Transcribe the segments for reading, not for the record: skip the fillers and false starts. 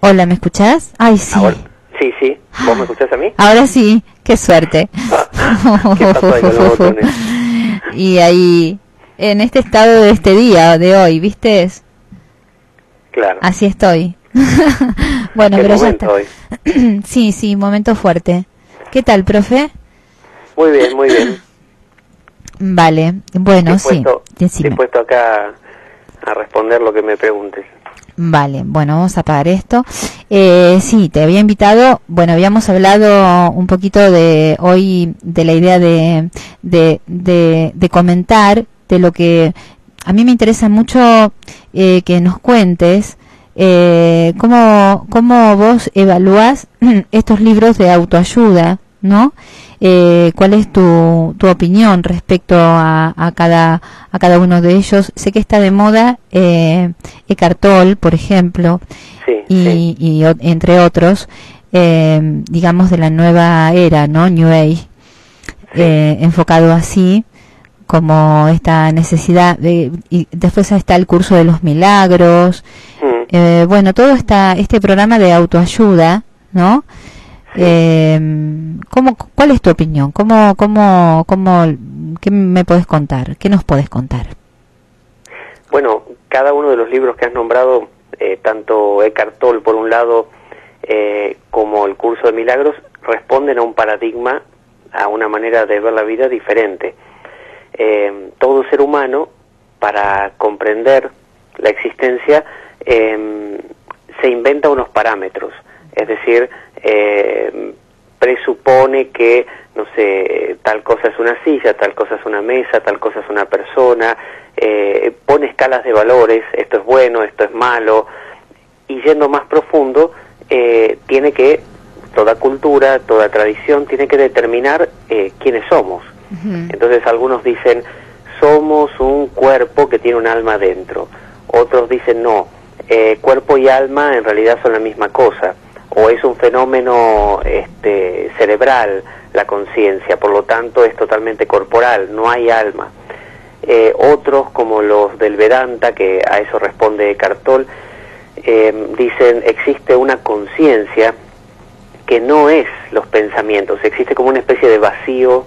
Hola, ¿me escuchás? Ay, sí. Ahora, sí. ¿Vos me escuchás a mí? Ahora sí, qué suerte. ¿Qué pasó ahí con los botones? Y ahí, en este estado de este día, de hoy, ¿viste? Claro. Así estoy. Bueno, ¿Qué pero ya momento está. hoy? Sí, momento fuerte. ¿Qué tal, profe? Muy bien. Vale, bueno, sí. Decime. Dispuesto acá a responder lo que me preguntes. Vale, bueno, vamos a apagar esto. Sí, te había invitado, bueno, habíamos hablado un poquito de hoy, de la idea de comentar, de lo que a mí me interesa mucho que nos cuentes, cómo vos evaluás estos libros de autoayuda, ¿no? ¿Cuál es tu opinión respecto a cada uno de ellos? Sé que está de moda Eckhart Tolle, por ejemplo, y entre otros, digamos de la nueva era, ¿no? New Age, enfocado así, como esta necesidad y después está el curso de los milagros, bueno, todo este programa de autoayuda, ¿no? ¿Cuál es tu opinión? ¿Qué me podés contar? ¿Qué nos podés contar? Bueno, cada uno de los libros que has nombrado, tanto Eckhart Tolle por un lado, como el curso de milagros, responden a un paradigma, a una manera de ver la vida diferente. Todo ser humano, para comprender la existencia, se inventa unos parámetros, es decir, presupone que, no sé, tal cosa es una silla, tal cosa es una mesa, tal cosa es una persona, pone escalas de valores, esto es bueno, esto es malo, y yendo más profundo, toda cultura, toda tradición tiene que determinar quiénes somos. Entonces algunos dicen, somos un cuerpo que tiene un alma dentro, otros dicen no, cuerpo y alma en realidad son la misma cosa, o es un fenómeno cerebral la conciencia, por lo tanto es totalmente corporal, no hay alma. Otros, como los del Vedanta, que a eso responde Eckhart Tolle, dicen existe una conciencia que no es los pensamientos, existe como una especie de vacío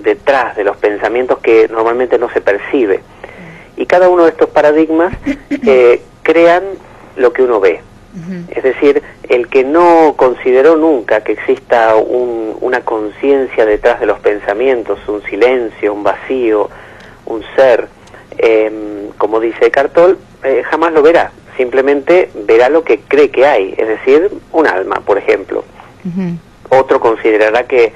detrás de los pensamientos que normalmente no se percibe. Y cada uno de estos paradigmas crean lo que uno ve. Es decir, el que no consideró nunca que exista una conciencia detrás de los pensamientos, un silencio, un vacío, un ser, como dice Eckhart Tolle, jamás lo verá. Simplemente verá lo que cree que hay, es decir, un alma, por ejemplo. Otro considerará que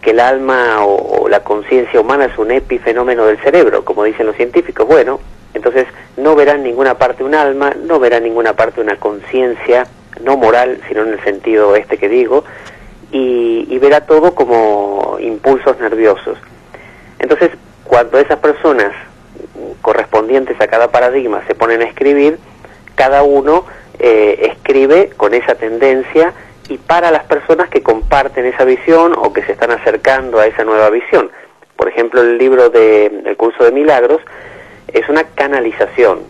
el alma o la conciencia humana es un epifenómeno del cerebro, como dicen los científicos. Bueno, entonces no verá en ninguna parte un alma, no verá en ninguna parte una conciencia, no moral, sino en el sentido que digo, y verá todo como impulsos nerviosos. Entonces, cuando esas personas correspondientes a cada paradigma se ponen a escribir, cada uno escribe con esa tendencia y para las personas que comparten esa visión o que se están acercando a esa nueva visión. Por ejemplo, el libro del curso de milagros es una canalización.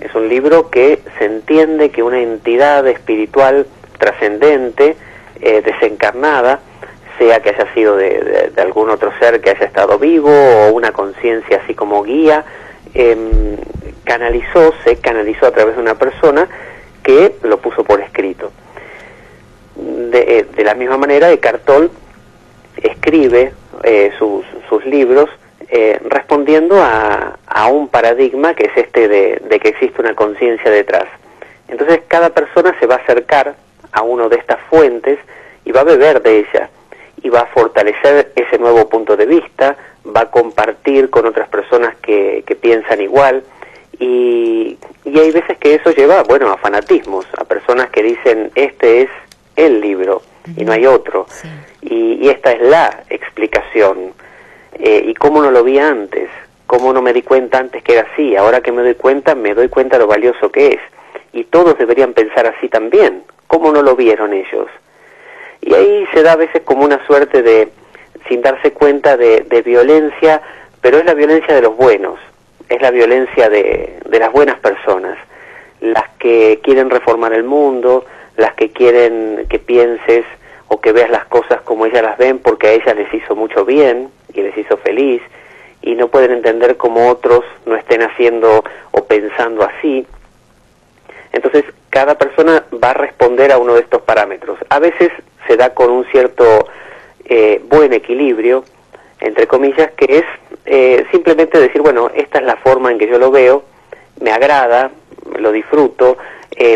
Es un libro que se entiende que una entidad espiritual trascendente, desencarnada, sea que haya sido de algún otro ser que haya estado vivo o una conciencia así como guía, se canalizó a través de una persona que lo puso por escrito. De la misma manera, Eckhart Tolle escribe sus libros respondiendo a un paradigma que es de que existe una conciencia detrás. Entonces cada persona se va a acercar a una de estas fuentes y va a beber de ella y va a fortalecer ese nuevo punto de vista, va a compartir con otras personas que piensan igual, y hay veces que eso lleva, a fanatismos, a personas que dicen este es el libro y no hay otro, y esta es la explicación, y cómo no lo vi antes, cómo no me di cuenta antes que era así, ahora que me doy cuenta lo valioso que es, y todos deberían pensar así también, cómo no lo vieron ellos. Y ahí se da a veces como una suerte de, sin darse cuenta, de violencia, pero es la violencia de los buenos, es la violencia de las buenas personas, las que quieren reformar el mundo, las que quieren que pienses o que veas las cosas como ellas las ven porque a ellas les hizo mucho bien y les hizo feliz, y no pueden entender cómo otros no estén haciendo o pensando así. Entonces, cada persona va a responder a uno de estos parámetros. A veces se da con un cierto buen equilibrio, entre comillas, que es simplemente decir, bueno, esta es la forma en que yo lo veo, me agrada, lo disfruto,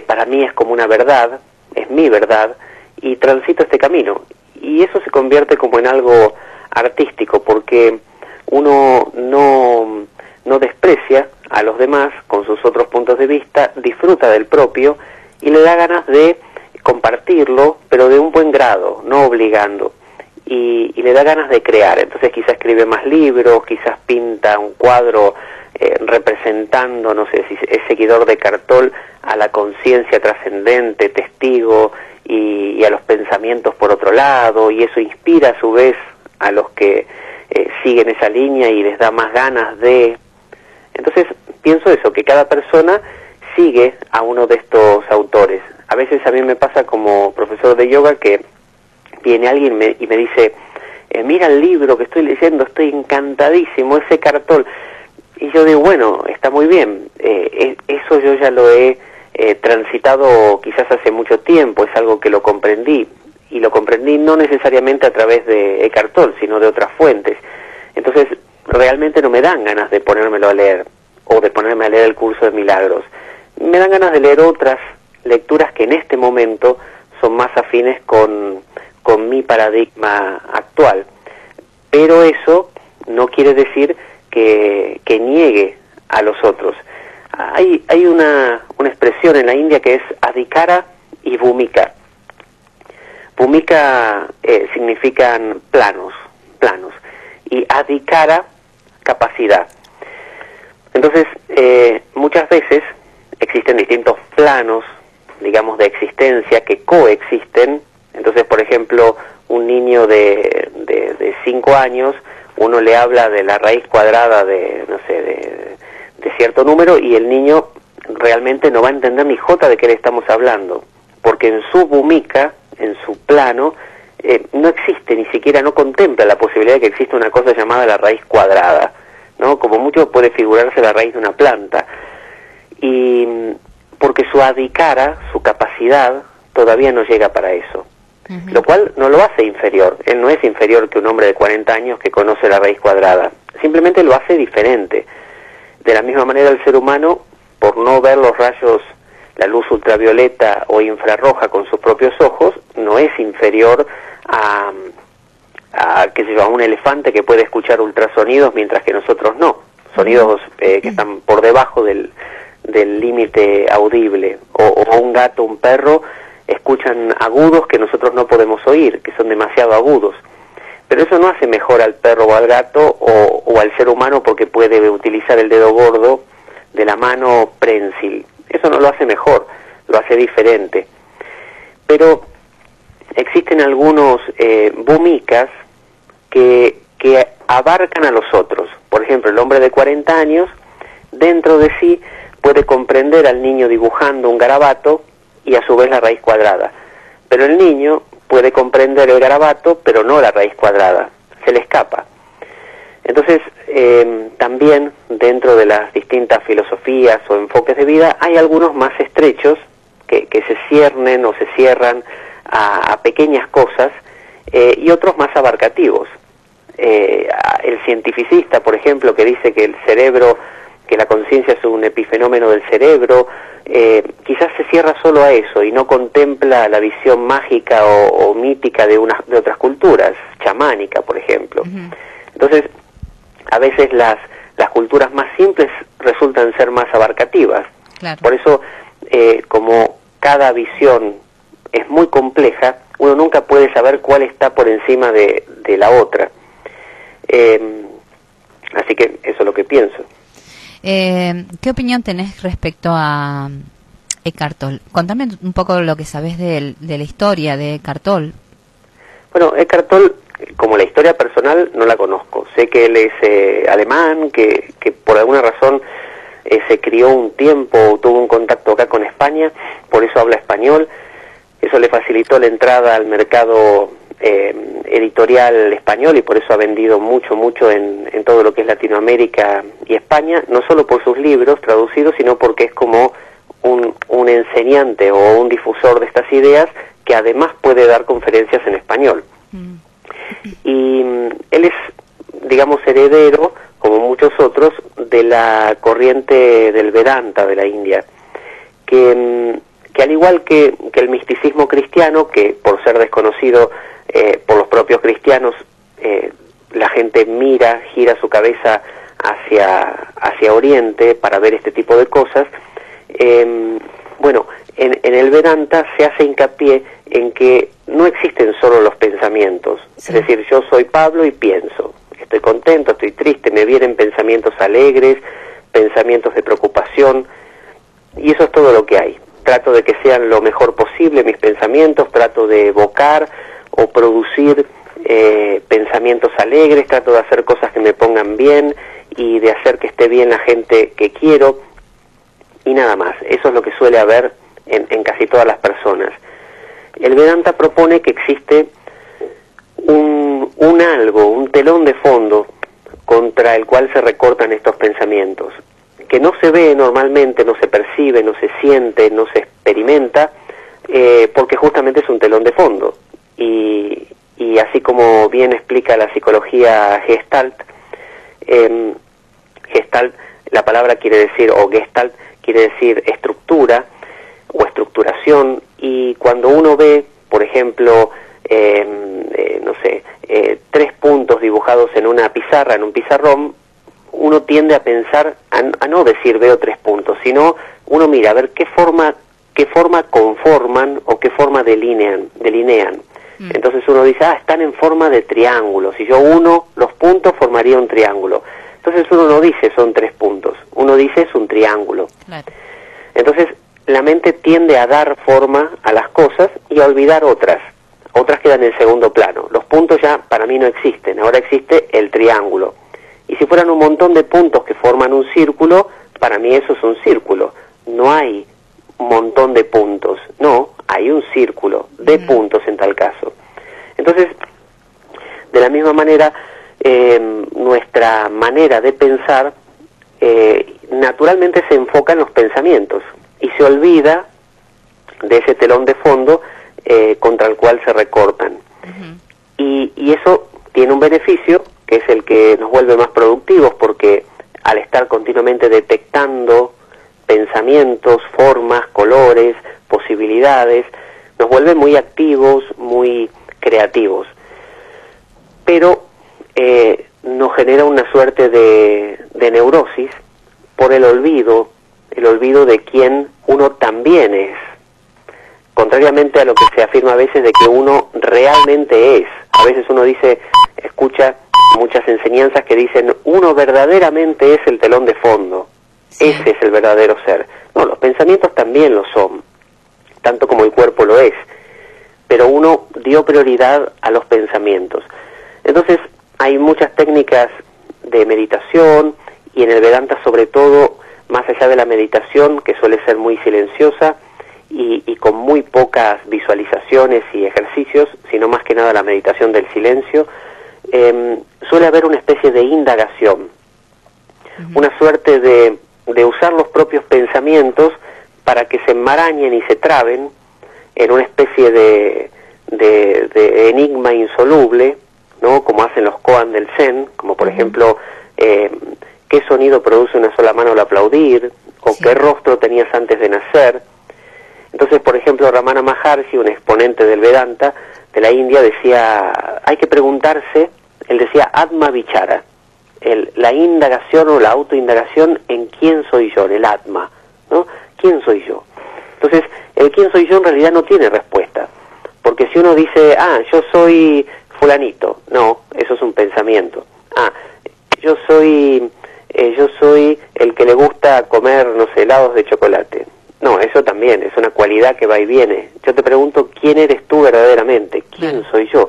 para mí es como una verdad, es mi verdad, y transito este camino. Y eso se convierte como en algo artístico, porque uno no desprecia a los demás con sus otros puntos de vista, disfruta del propio y le da ganas de compartirlo, pero de un buen grado, no obligando, y le da ganas de crear. Entonces quizás escribe más libros, quizás pinta un cuadro representando, no sé, si es seguidor de Cartol, a la conciencia trascendente, testigo, y a los pensamientos por otro lado, y eso inspira a su vez a los que siguen esa línea y les da más ganas de... Entonces pienso eso, que cada persona sigue a uno de estos autores. A veces a mí me pasa como profesor de yoga que viene alguien y me dice, mira el libro que estoy leyendo, estoy encantadísimo, ese Cartol. Y yo digo, bueno, está muy bien, eso yo ya lo he transitado quizás hace mucho tiempo, es algo que lo comprendí, y lo comprendí no necesariamente a través de Eckhart Tolle, sino de otras fuentes. Entonces, realmente no me dan ganas de ponérmelo a leer, o de ponerme a leer el curso de milagros. Me dan ganas de leer otras lecturas que en este momento son más afines con mi paradigma actual. Pero eso no quiere decir que niegue a los otros. Hay una expresión en la India que es adhikara y bhumika. Bhumika significan planos, y adhikara, capacidad. Entonces, muchas veces existen distintos planos, digamos, de existencia que coexisten. Entonces, por ejemplo, un niño de 5 años, uno le habla de la raíz cuadrada de, no sé, de cierto número, y el niño realmente no va a entender ni jota de qué le estamos hablando, porque en su bhumika, en su plano, no existe, ni siquiera no contempla la posibilidad de que exista una cosa llamada la raíz cuadrada, ¿no? Como mucho puede figurarse la raíz de una planta, y porque su adhikara, su capacidad, todavía no llega para eso. Lo cual no lo hace inferior. Él no es inferior que un hombre de 40 años que conoce la raíz cuadrada. Simplemente lo hace diferente. De la misma manera, el ser humano, por no ver los rayos, la luz ultravioleta o infrarroja con sus propios ojos, no es inferior a qué sé yo, a un elefante que puede escuchar ultrasonidos mientras que nosotros no. Sonidos que están por debajo del límite audible. O un gato, un perro, escuchan agudos que nosotros no podemos oír, que son demasiado agudos. Pero eso no hace mejor al perro o al gato o al ser humano porque puede utilizar el dedo gordo de la mano prensil. Eso no lo hace mejor, lo hace diferente. Pero existen algunos bhumikas que abarcan a los otros. Por ejemplo, el hombre de 40 años, dentro de sí, puede comprender al niño dibujando un garabato y a su vez la raíz cuadrada. Pero el niño puede comprender el garabato, pero no la raíz cuadrada. Se le escapa. Entonces, también dentro de las distintas filosofías o enfoques de vida, hay algunos más estrechos que se ciernen o se cierran a pequeñas cosas, y otros más abarcativos. El cientificista, por ejemplo, que dice que el cerebro, que la conciencia es un epifenómeno del cerebro, quizás se cierra solo a eso y no contempla la visión mágica o mítica de otras culturas, chamánica, por ejemplo. Entonces, a veces las culturas más simples resultan ser más abarcativas. Claro. Por eso, como cada visión es muy compleja, uno nunca puede saber cuál está por encima de la otra. Así que eso es lo que pienso. ¿Qué opinión tenés respecto a Eckhart Tolle? Contame un poco lo que sabés de la historia de Eckhart Tolle. Bueno, Eckhart Tolle, como la historia personal, no la conozco. Sé que él es alemán, que por alguna razón se crió un tiempo, tuvo un contacto acá con España, por eso habla español, Eso le facilitó la entrada al mercado editorial español y por eso ha vendido mucho en todo lo que es Latinoamérica y España, no solo por sus libros traducidos, sino porque es como un enseñante o un difusor de estas ideas que además puede dar conferencias en español. Y él es, digamos, heredero, como muchos otros, de la corriente del Vedanta de la India, que al igual que el misticismo cristiano, que por ser desconocido por los propios cristianos, la gente gira su cabeza hacia Oriente para ver este tipo de cosas, bueno, en el Vedanta se hace hincapié en que no existen solo los pensamientos, sí. Es decir, yo soy Pablo y pienso, estoy contento, estoy triste, me vienen pensamientos alegres, pensamientos de preocupación, y eso es todo lo que hay. Trato de que sean lo mejor posible mis pensamientos, trato de evocar o producir pensamientos alegres, trato de hacer cosas que me pongan bien y de hacer que esté bien la gente que quiero, y nada más. Eso es lo que suele haber en casi todas las personas. El Vedanta propone que existe un telón de fondo contra el cual se recortan estos pensamientos, que no se ve normalmente, no se percibe, no se siente, no se experimenta, porque justamente es un telón de fondo. Y así como bien explica la psicología Gestalt, Gestalt, la palabra quiere decir, o Gestalt quiere decir estructura o estructuración, y cuando uno ve, por ejemplo, no sé, 3 puntos dibujados en una pizarra, en un pizarrón, uno tiende a pensar, a no decir veo 3 puntos, sino uno mira a ver qué forma conforman o qué forma delinean. Entonces uno dice, están en forma de triángulo, si yo uno los puntos formaría un triángulo. Entonces uno no dice son 3 puntos, uno dice es un triángulo. Claro. Entonces la mente tiende a dar forma a las cosas y a olvidar otras quedan en segundo plano. Los puntos ya para mí no existen, ahora existe el triángulo. Y si fueran un montón de puntos que forman un círculo, para mí eso es un círculo. No hay un montón de puntos, no, hay un círculo de puntos en tal caso. Entonces, de la misma manera, nuestra manera de pensar naturalmente se enfoca en los pensamientos y se olvida de ese telón de fondo contra el cual se recortan. Y eso tiene un beneficio, que es el que nos vuelve más productivos, porque al estar continuamente detectando pensamientos, formas, colores, posibilidades, nos vuelve muy activos, muy creativos. Pero nos genera una suerte de neurosis por el olvido de quién uno también es. Contrariamente a lo que se afirma a veces de que uno realmente es. A veces uno escucha muchas enseñanzas que dicen, uno verdaderamente es el telón de fondo. Sí. Ese es el verdadero ser. No, los pensamientos también lo son, tanto como el cuerpo lo es. Pero uno dio prioridad a los pensamientos. Entonces, hay muchas técnicas de meditación, y en el Vedanta sobre todo, más allá de la meditación, que suele ser muy silenciosa, y con muy pocas visualizaciones y ejercicios, sino más que nada la meditación del silencio, suele haber una especie de indagación, una suerte de usar los propios pensamientos para que se enmarañen y se traben en una especie de enigma insoluble, ¿no? Como hacen los koan del Zen, como por ejemplo, ¿qué sonido produce una sola mano al aplaudir? O sí. ¿Qué rostro tenías antes de nacer? Entonces, por ejemplo, Ramana Maharshi, un exponente del Vedanta de la India, decía, hay que preguntarse, él decía Atma Vichara, la indagación o la autoindagación en quién soy yo, en el Atma, ¿no? ¿Quién soy yo? Entonces, el quién soy yo en realidad no tiene respuesta, porque si uno dice, yo soy fulanito, no, eso es un pensamiento. Yo soy el que le gusta comer, no sé, helados de chocolate. No, eso también es una cualidad que va y viene. Yo te pregunto, ¿quién eres tú verdaderamente? ¿Quién soy yo?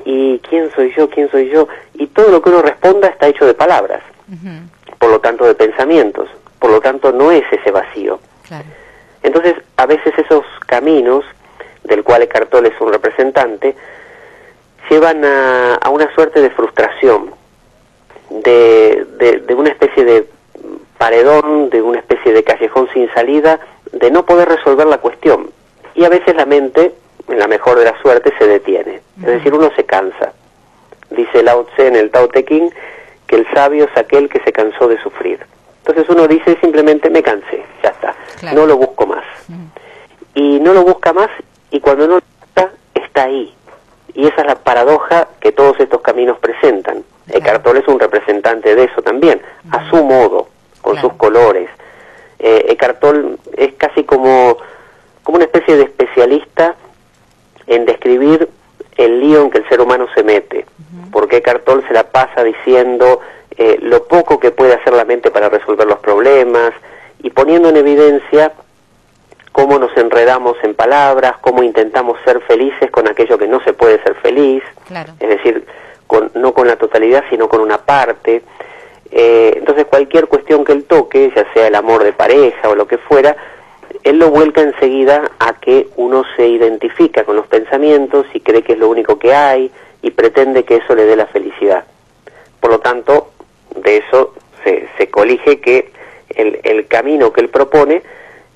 ¿Y quién soy yo? ¿Quién soy yo? Y todo lo que uno responda está hecho de palabras, por lo tanto de pensamientos, por lo tanto no es ese vacío. Claro. Entonces, a veces esos caminos del cual Eckhart Tolle es un representante, llevan a una suerte de frustración, de una especie de paredón, de una especie de callejón sin salida, de no poder resolver la cuestión. Y a veces la mente, en la mejor de la suerte, se detiene. Es decir, uno se cansa. Dice Lao Tse en el Tao Te Ching que el sabio es aquel que se cansó de sufrir. Entonces uno dice simplemente me cansé, ya está, claro. No lo busco más. Y no lo busca más, y cuando no lo busca, está ahí. Y esa es la paradoja que todos estos caminos presentan. Claro. Eckhart Tolle es un representante de eso también, a su modo, con sus colores. Eckhart Tolle es casi como una especie de especialista en describir el lío en que el ser humano se mete, porque Eckhart Tolle se la pasa diciendo lo poco que puede hacer la mente para resolver los problemas, y poniendo en evidencia cómo nos enredamos en palabras, cómo intentamos ser felices con aquello que no se puede ser feliz, claro. Es decir, no con la totalidad, sino con una parte. Entonces cualquier cuestión que él toque, ya sea el amor de pareja o lo que fuera, él lo vuelca enseguida a que uno se identifica con los pensamientos y cree que es lo único que hay y pretende que eso le dé la felicidad. Por lo tanto, de eso se colige que el camino que él propone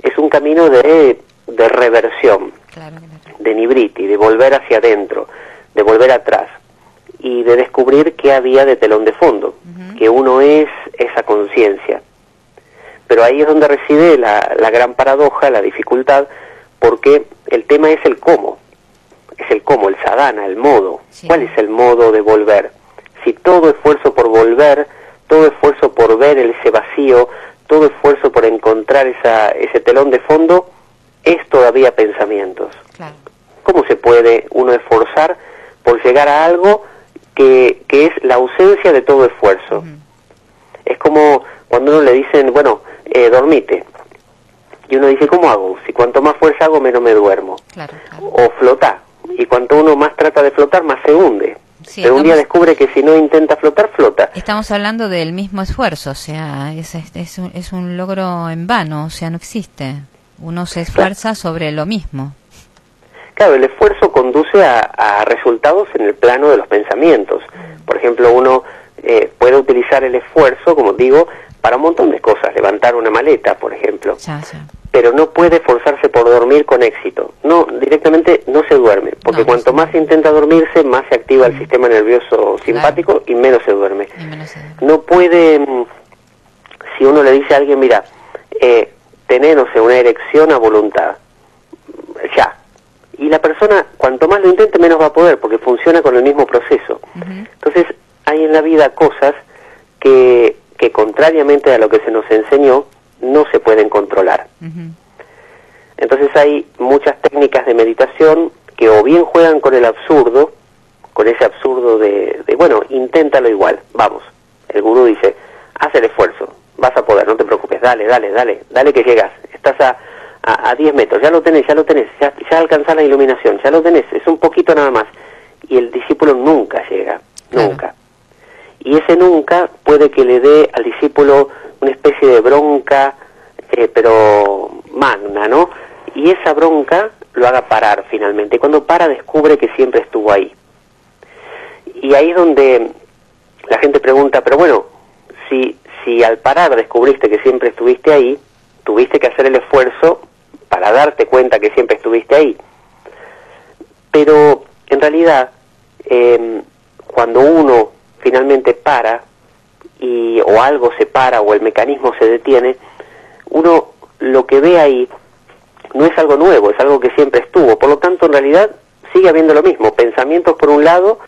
es un camino de reversión, claro, de nibriti, de volver hacia adentro, de volver atrás y de descubrir qué había de telón de fondo, que uno es esa conciencia. Pero ahí es donde reside la gran paradoja, la dificultad, porque el tema es el cómo, el sadhana, el modo. Sí. ¿Cuál es el modo de volver? Si todo esfuerzo por volver, todo esfuerzo por ver ese vacío, todo esfuerzo por encontrar ese telón de fondo, es todavía pensamientos. Claro. ¿Cómo se puede uno esforzar por llegar a algo que es la ausencia de todo esfuerzo? Es como cuando uno le dicen, bueno, dormite. Y uno dice, ¿cómo hago? Si cuanto más fuerza hago, menos me duermo. Claro, claro. O flota. Y cuanto uno más trata de flotar, más se hunde. Sí, pero un día descubre que si no intenta flotar, flota. Estamos hablando del mismo esfuerzo, o sea, es un logro en vano, o sea, no existe. Uno se esfuerza sobre lo mismo. Claro, el esfuerzo conduce a resultados en el plano de los pensamientos. Por ejemplo, uno puede utilizar el esfuerzo, como digo, para un montón de cosas, levantar una maleta, por ejemplo. Ya. Pero no puede esforzarse por dormir con éxito. No, directamente no se duerme, porque cuanto más intenta dormirse, más se activa el sistema nervioso simpático, claro, y menos se duerme. No puede, si uno le dice a alguien, mira, tener, no sé, una erección a voluntad, ya. Y la persona, cuanto más lo intente, menos va a poder, porque funciona con el mismo proceso. Entonces, hay en la vida cosas que contrariamente a lo que se nos enseñó, no se pueden controlar. Entonces hay muchas técnicas de meditación que o bien juegan con el absurdo, con ese absurdo de bueno, inténtalo igual, vamos. El gurú dice, haz el esfuerzo, vas a poder, no te preocupes, dale que llegas, estás a 10 metros, ya lo tenés, ya alcanzás la iluminación, ya lo tenés, es un poquito nada más. Y el discípulo nunca llega, nunca. Y ese nunca puede que le dé al discípulo una especie de bronca, pero magna, ¿no? Y esa bronca lo haga parar finalmente. Y cuando para, descubre que siempre estuvo ahí. Y ahí es donde la gente pregunta, pero bueno, si al parar descubriste que siempre estuviste ahí, tuviste que hacer el esfuerzo para darte cuenta que siempre estuviste ahí. Pero en realidad, cuando uno finalmente para, o algo se para, o el mecanismo se detiene, uno lo que ve ahí no es algo nuevo, es algo que siempre estuvo. Por lo tanto, en realidad, sigue habiendo lo mismo. Pensamientos por un lado,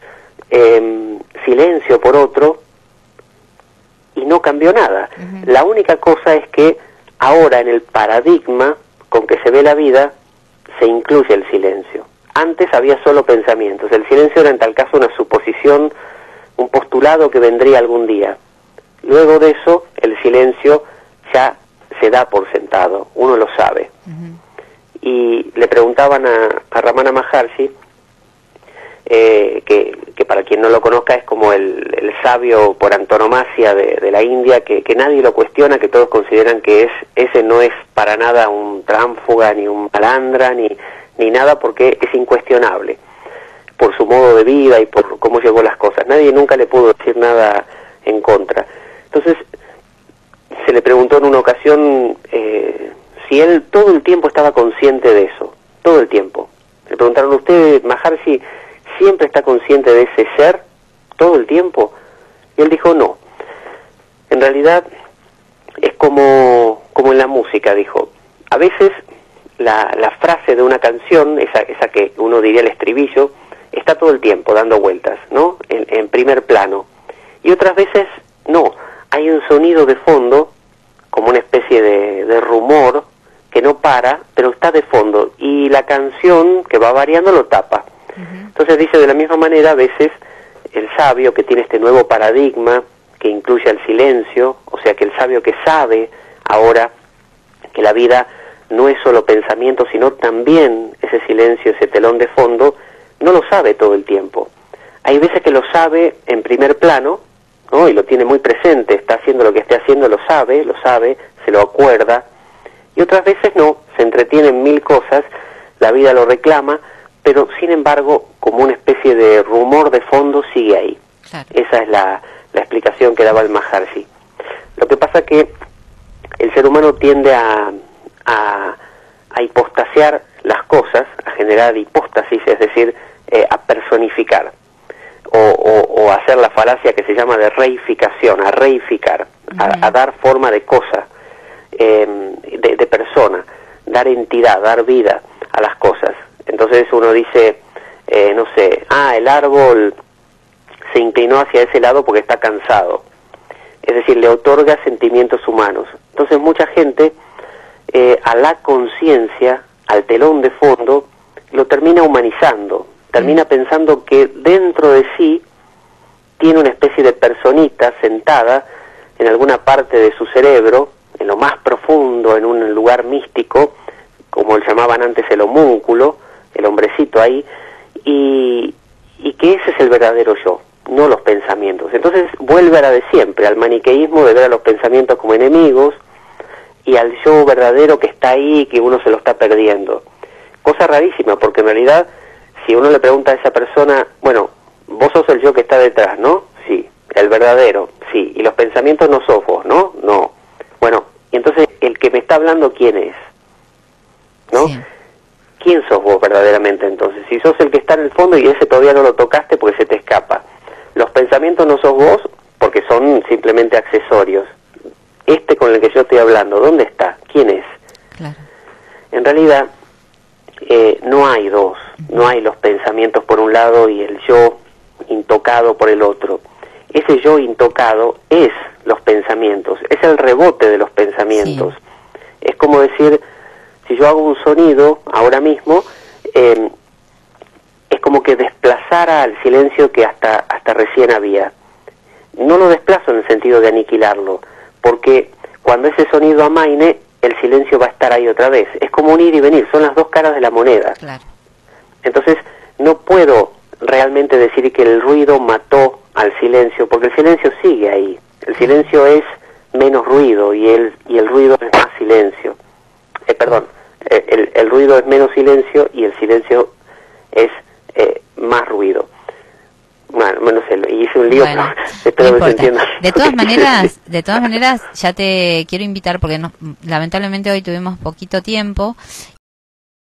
silencio por otro, y no cambió nada. La única cosa es que ahora en el paradigma con que se ve la vida, se incluye el silencio. Antes había solo pensamientos. El silencio era en tal caso una suposición, un postulado que vendría algún día. Luego de eso, el silencio ya se da por sentado, uno lo sabe. Y le preguntaban a Ramana Maharshi, que para quien no lo conozca es como el sabio por antonomasia de la India, que nadie lo cuestiona, que todos consideran que ese no es para nada un tránfuga, ni un malandra, ni ni nada, porque es incuestionable por su modo de vida y por cómo llevó las cosas. Nadie nunca le pudo decir nada en contra. Entonces, se le preguntó en una ocasión si él todo el tiempo estaba consciente de eso, todo el tiempo. Le preguntaron, ¿usted, Maharshi, siempre está consciente de ese ser todo el tiempo? Y él dijo, no. En realidad es como en la música, dijo. A veces la frase de una canción, esa que uno diría el estribillo, está todo el tiempo dando vueltas, ¿no? En primer plano. Y otras veces no. Hay un sonido de fondo, como una especie de rumor, que no para, pero está de fondo. Y la canción, que va variando, lo tapa. Entonces dice, de la misma manera, a veces el sabio que tiene este nuevo paradigma, que incluye el silencio, o sea que el sabio que sabe ahora que la vida no es solo pensamiento, sino también ese silencio, ese telón de fondo, no lo sabe todo el tiempo. Hay veces que lo sabe en primer plano, ¿no? Y lo tiene muy presente, está haciendo lo que esté haciendo, lo sabe, se lo acuerda, y otras veces no, se entretiene en mil cosas, la vida lo reclama, pero sin embargo, como una especie de rumor de fondo, sigue ahí. Claro. Esa es la explicación que daba el Maharshi. Lo que pasa que el ser humano tiende a hipostasiar las cosas, a generar hipóstasis, es decir, a personificar, o hacer la falacia que se llama de reificación, a reificar, a dar forma de cosa, de persona, dar entidad, dar vida a las cosas. Entonces uno dice, no sé, el árbol se inclinó hacia ese lado porque está cansado. Es decir, le otorga sentimientos humanos. Entonces mucha gente, a la conciencia, al telón de fondo, lo termina humanizando, termina pensando que dentro de sí tiene una especie de personita sentada en alguna parte de su cerebro, en lo más profundo, en un lugar místico, como lo llamaban antes el homúnculo, el hombrecito ahí, y que ese es el verdadero yo, no los pensamientos. Entonces vuelve a la de siempre, al maniqueísmo de ver a los pensamientos como enemigos, y al yo verdadero que está ahí, que uno se lo está perdiendo. Cosa rarísima, porque en realidad, si uno le pregunta a esa persona, bueno, vos sos el yo que está detrás, ¿no? Sí. El verdadero, sí. Y los pensamientos no sos vos, ¿no? No. Bueno, y entonces, el que me está hablando, ¿quién es? ¿No? Sí. ¿Quién sos vos verdaderamente entonces? Si sos el que está en el fondo y ese todavía no lo tocaste porque se te escapa. Los pensamientos no sos vos porque son simplemente accesorios. Este con el que yo estoy hablando, ¿dónde está? ¿Quién es? Claro. En realidad, no hay dos. No hay los pensamientos por un lado y el yo intocado por el otro. Ese yo intocado es los pensamientos, es el rebote de los pensamientos. Sí. Es como decir, si yo hago un sonido ahora mismo, es como que desplazara al silencio que hasta recién había. No lo desplazo en el sentido de aniquilarlo, porque cuando ese sonido amaine, el silencio va a estar ahí otra vez. Es como un ir y venir, son las dos caras de la moneda. Claro. Entonces, no puedo realmente decir que el ruido mató al silencio, porque el silencio sigue ahí. El silencio es menos ruido y el ruido es más silencio. El ruido es menos silencio y el silencio es más ruido. Bueno, no sé, hice un lío, bueno, pero espero que se entienda. De todas maneras, ya te quiero invitar, porque lamentablemente hoy tuvimos poquito tiempo